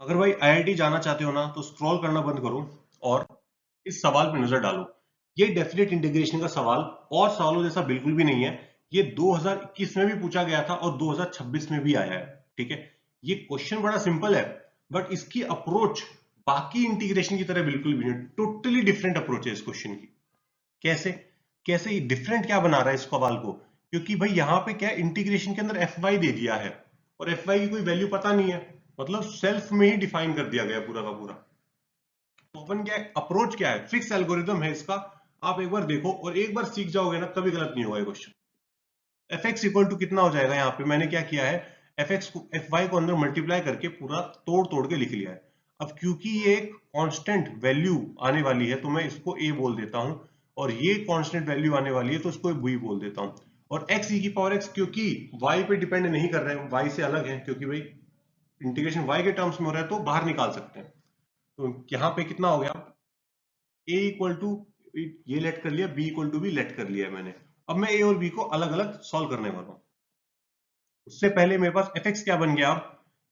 अगर भाई आईआईटी जाना चाहते हो ना तो स्क्रॉल करना बंद करो और इस सवाल पे नजर डालो। ये डेफिनेट इंटीग्रेशन का सवाल और सवालों जैसा बिल्कुल भी नहीं है। ये 2021 में भी पूछा गया था और 2026 में भी आया है। ठीक है, ये क्वेश्चन बड़ा सिंपल है बट इसकी अप्रोच बाकी इंटीग्रेशन की तरह बिल्कुल भी नहीं, टोटली डिफरेंट अप्रोच है इस क्वेश्चन की। कैसे कैसे डिफरेंट क्या बना रहा है इस सवाल को? क्योंकि भाई यहाँ पे क्या इंटीग्रेशन के अंदर एफ वाई दे दिया है और एफ वाई की कोई वैल्यू पता नहीं है, मतलब सेल्फ में ही डिफाइन कर दिया गया पूरा का पूरा। तो अपन क्या अप्रोच क्या है, फिक्स एल्गोरिदम है इसका। आप एक बार देखो और एक बार सीख जाओगे ना, कभी गलत नहीं होगा ये question. F X equal to कितना हो जाएगा, यहाँ पे मैंने क्या किया है, एफ एक्स को एफ वाई को अंदर मल्टीप्लाई करके पूरा तोड़ तोड़ के लिख लिया है। अब क्योंकि ये एक कांस्टेंट वैल्यू आने वाली है तो मैं इसको ए बोल देता हूं, और ये कांस्टेंट वैल्यू आने वाली है तो इसको बी बोल देता हूं। और एक्स ई की पावर एक्स क्योंकि वाई पे डिपेंड नहीं कर रहे हैं, वाई से अलग है, क्योंकि भाई इंटीग्रेशन वाई के टर्म्स में हो रहा है तो बाहर निकाल सकते हैं। तो यहाँ पे कितना हो गया, ए इक्वल टू, ये लेट कर लिया, बी इक्वल टू भी लेट कर लिया है मैंने। अब मैं ए और बी को अलग अलग सॉल्व करने वाला हूं। उससे पहले मेरे पास एफ एक्स क्या बन गया,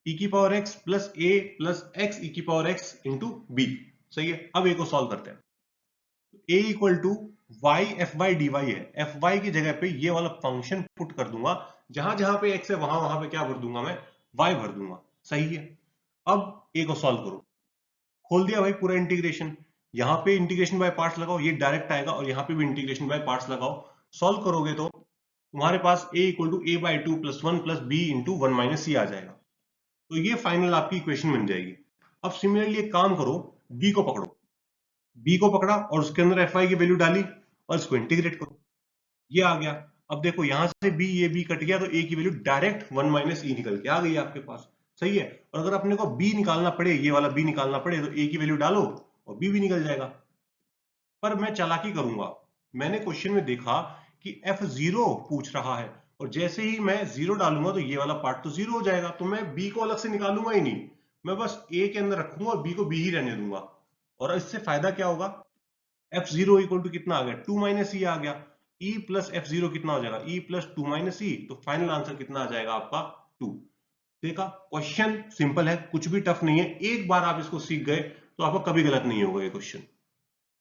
ई की पावर एक्स प्लस ए प्लस एक्स ई की पावर एक्स इंटू बी। सही है, अब ए को सॉल्व करते हैं। A equal to y f y d y है, एफ वाई की जगह पे ये वाला फंक्शन पुट कर दूंगा, जहां जहां पे एक्स है वहां वहां पे क्या भर दूंगा मैं, वाई भर दूंगा। सही है, अब ए को सॉल्व करो। खोल दिया भाई पूरा इंटीग्रेशन, यहाँ पे इंटीग्रेशन बाय पार्ट्स लगाओ, ये डायरेक्ट आएगा, और यहाँ पे भी इंटीग्रेशन बाय पार्ट्स लगाओ। सॉल्व करोगे तो तुम्हारे पास a equal to a by two plus one plus b into one minus c आ जाएगा। तो ये फाइनल आपकी इक्वेशन बन जाएगी। अब सिमिलरली एक काम करो, b को पकड़ो, b को पकड़ा और उसके अंदर एफ आई की वैल्यू डाली और इसको इंटीग्रेट करो, ये आ गया। अब देखो यहां से b, ये b कट गया तो a की वैल्यू डायरेक्ट वन माइनस ई निकल के आ गई आपके पास। सही है, और अगर अपने को b निकालना पड़े, ये वाला b निकालना पड़े, तो a की वैल्यू डालो और b भी निकल जाएगा। पर मैं चालाकी करूंगा, मैंने क्वेश्चन में देखा कि F0 पूछ रहा है, और जैसे ही मैं जीरो डालूंगा तो ये वाला पार्ट तो जीरो हो जाएगा, तो मैं B को अलग से निकालूंगा ही नहीं, मैं बस A के अंदर रखूंगा और B को B ही रहने दूंगा। और इससे फायदा क्या होगा, F0 इक्वल टू कितना आ गया, टू माइनस ई आ गया। E प्लस F0 कितना हो जाएगा, E प्लस टू माइनस ई, तो फाइनल आंसर कितना आ जाएगा आपका, टू। देखा, क्वेश्चन सिंपल है, कुछ भी टफ नहीं है, एक बार आप इसको सीख गए तो आपका कभी गलत नहीं होगा ये क्वेश्चन।